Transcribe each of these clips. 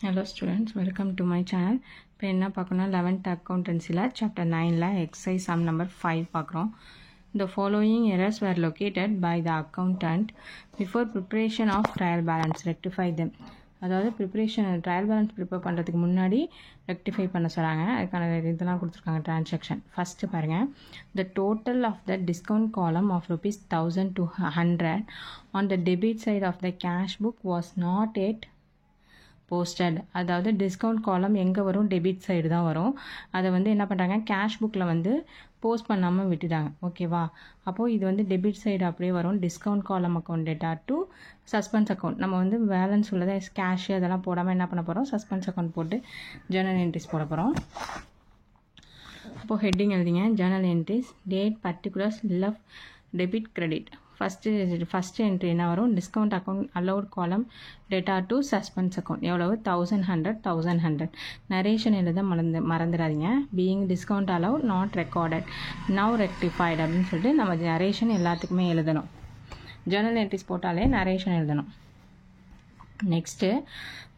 Hello students, welcome to my channel. இப்போ என்ன பார்க்கணும் 11th accountancyல chapter 9ல exercise sum number 5 பார்க்குறோம். The following errors were located by the accountant before preparation of trial balance. Rectify them. அதாவது trial balance prepare பண்ணுறதுக்கு முன்னாடி rectify பண்ண சொல்கிறாங்க. அதுக்கான இதெல்லாம் கொடுத்துருக்காங்க டிரான்சாக்ஷன். ஃபஸ்ட்டு பாருங்கள், the total of the discount column of ₹1200 on the debit side of the cash book was not yet posted. அதாவது டிஸ்கவுண்ட் காலம் எங்கே வரும், டெபிட் சைடு தான் வரும். அதை வந்து என்ன பண்ணுறாங்க, கேஷ் புக்கில் வந்து போஸ்ட் பண்ணாமல் விட்டுட்டாங்க. ஓகேவா? அப்போது இது வந்து டெபிட் சைடு அப்படியே வரும். டிஸ்கவுண்ட் காலம் account data to suspense account. நம்ம வந்து பேலன்ஸ் உள்ளதை கேஷ் அதெல்லாம் போடாமல் என்ன பண்ண போகிறோம், சஸ்பென்ஸ் அக்கௌண்ட் போட்டு ஜர்னல் என்ட்ரிஸ் போட போகிறோம். அப்போது ஹெட்டிங் எழுதிங்க, journal entries, date, particulars, left, debit, credit. First entry என்ன வரும், discount account allowed column data to suspense account. எவ்வளவு, 1100. நரேஷன் எழுத மறந்துடாதீங்க. Being discount allowed not recorded now rectified அப்படின்னு சொல்லிட்டு நம்ம நரேஷன் எல்லாத்துக்குமே எழுதணும். ஜர்னல் என்ட்ரிஸ் போட்டாலே நரேஷன் எழுதணும். Next,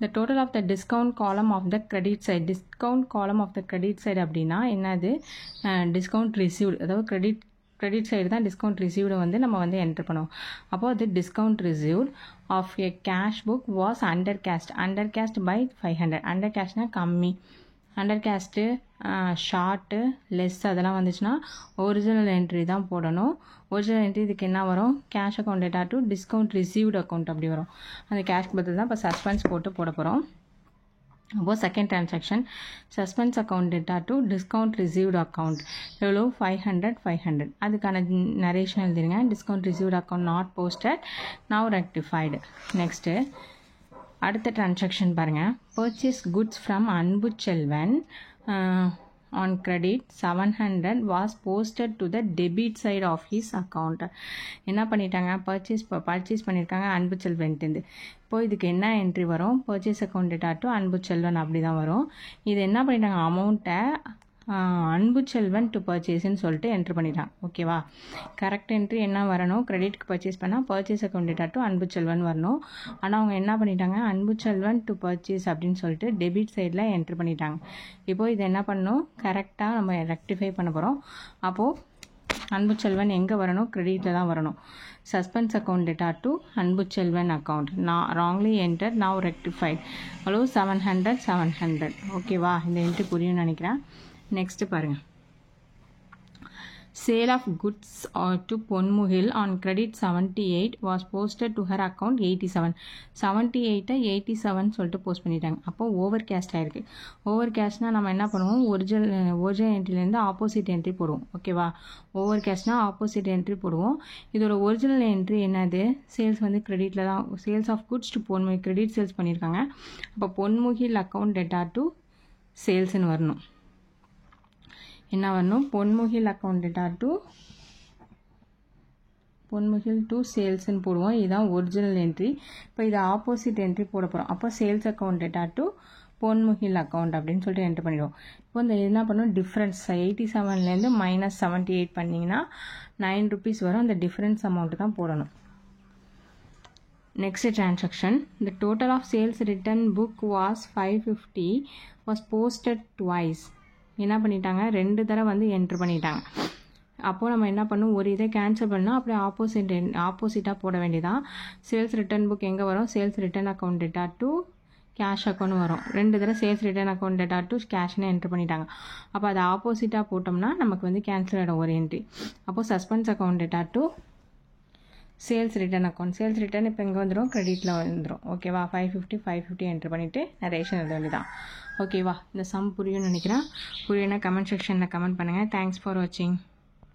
the total of the discount column of the credit side. Discount column of the credit side அப்படின்னா என்னது, டிஸ்கவுண்ட் ரிசீவ்டு. அதாவது கிரெடிட் சைடு தான் டிஸ்கவுண்ட் ரிசீவ்டு வந்து நம்ம வந்து என்ட்ரு பண்ணுவோம். அப்போது அது discount received of a cash book was undercast by 500. அண்டர் கேஷ்னால் கம்மி, அண்டர் கேஸ்ட்டு ஷார்ட்டு லெஸ் அதெல்லாம் வந்துச்சுன்னா ஒரிஜினல் என்ட்ரி தான் போடணும். ஒரிஜினல் என்ட்ரி இதுக்கு என்ன வரும், cash account data to discount received account அப்படி வரும். அந்த கேஷ்க்கு பதில் தான் இப்போ சஸ்பென்ஸ் போட்டு போட போகிறோம். அப்போது second transaction, suspense account data to discount received account. எவ்வளோ, 500. அதுக்கான நரேஷன் எழுதிருங்க. Discount received account not posted now rectified. Next அடுத்த டிரான்சாக்ஷன் பாருங்கள், purchase goods from Anbu Selvan on credit 700 was posted to the debit side of his account. என்ன பண்ணிட்டாங்க, purchase பண்ணியிருக்காங்க அன்பு செல்வன்ட்டு. இப்போது இதுக்கு என்ன என்ட்ரி வரும், purchase account data to Anbu Selvan அப்படி தான் வரும். இது என்ன பண்ணிட்டாங்க, அமௌண்ட்டை அன்பு செல்வன் டு பர்ச்சேஸ்ன்னு சொல்லிட்டு என்ட்ரு பண்ணிட்டாங்க. ஓகேவா? கரெக்ட் என்ட்ரி என்ன வரணும், கிரெடிட்க்கு பர்ச்சேஸ் பண்ணால் purchase account data to Anbu Selvan வரணும். ஆனால் அவங்க என்ன பண்ணிட்டாங்க, அன்பு செல்வன் டு பர்ச்சேஸ் அப்படின்னு சொல்லிட்டு டெபிட் சைடில் என்ட்ரு பண்ணிட்டாங்க. இப்போது இது என்ன பண்ணணும், கரெக்டாக நம்ம ரெக்டிஃபை பண்ண போகிறோம். அப்போது அன்பு செல்வன் எங்கே வரணும், கிரெடிட்டில் தான் வரணும். Suspense account data to Anbu Selvan account wrongly enter now rectified. Hello 700. ஓகேவா? இந்த என்ட்ரி புரியும்னு நினைக்கிறேன். நெக்ஸ்ட் பாருங்கள், sale of goods to Ponmugil on credit 78 was posted to her account 87. 78 87 சொல்லிட்டு போஸ்ட் பண்ணிட்டாங்க. அப்போது ஓவர் கேஸ்ட் ஆகிருக்கு. ஓவர் கேஷ்னால் நம்ம என்ன பண்ணுவோம், ஒரிஜினல் என்ட்ரிலேருந்து ஆப்போசிட் என்ட்ரி போடுவோம். ஓகேவா? ஓவர் கேஷ்னால் ஆப்போசிட் என்ட்ரி போடுவோம். இதோட ஒரிஜினல் என்ட்ரி என்னது, சேல்ஸ் வந்து கிரெடிட்டில் தான், sales of goods to Ponmugil credit sales பண்ணியிருக்காங்க. அப்போ பொன்முகில் அக்கௌண்ட் டேட்டா டு சேல்ஸ்ன்னு வரணும். என்ன வரணும், Ponmugil account data to Ponmugil to சேல்ஸ்ன்னு போடுவோம். இதுதான் ஒரிஜினல் என்ட்ரி. இப்போ இதை ஆப்போசிட் என்ட்ரி போட போகிறோம். அப்போ sales account data to Ponmugil account அப்படின்னு சொல்லிட்டு என்ட்ரி பண்ணிடுவோம். இப்போ இந்த என்ன பண்ணுவோம், டிஃப்ரென்ஸ் 87லேருந்து -78 பண்ணிங்கன்னா ₹9 வரும். அந்த டிஃப்ரென்ஸ் அமௌண்ட்டு தான் போடணும். Next transaction, the total of sales return book was 550 was posted twice. என்ன பண்ணிட்டாங்க, 2 தடவை வந்து என்ட்ரு பண்ணிட்டாங்க. அப்போது நம்ம என்ன பண்ணணும், ஒரு இதை கேன்சல் பண்ணால் அப்படியே ஆப்போசிட்டாக போட வேண்டியதான். சேல்ஸ் ரிட்டர்ன் புக் எங்கே வரும், sales return account data to cash account வரும். 2 தடவை sales return account data to கேஷ்னு என்ட்ரு பண்ணிட்டாங்க. அப்போ அதை ஆப்போசிட்டாக போட்டோம்னா நமக்கு வந்து கேன்சல் ஆகிடும் ஒரு என்ட்ரி. அப்போது suspense account data to sales return account. Sales return இப்போ எங்கே வந்துடும், கிரெடிட்டில் வந்துடும். ஓகேவா? 550 என்ட்ரு பண்ணிவிட்டு நரேஷன் எழுத வேண்டியதான். ஓகேவா? இந்த சம் புரியும்னு நினைக்கிறேன். புரியும்னா கமெண்ட் செக்ஷனில் கமெண்ட் பண்ணுங்கள். தேங்க்ஸ் ஃபார் வாட்சிங்.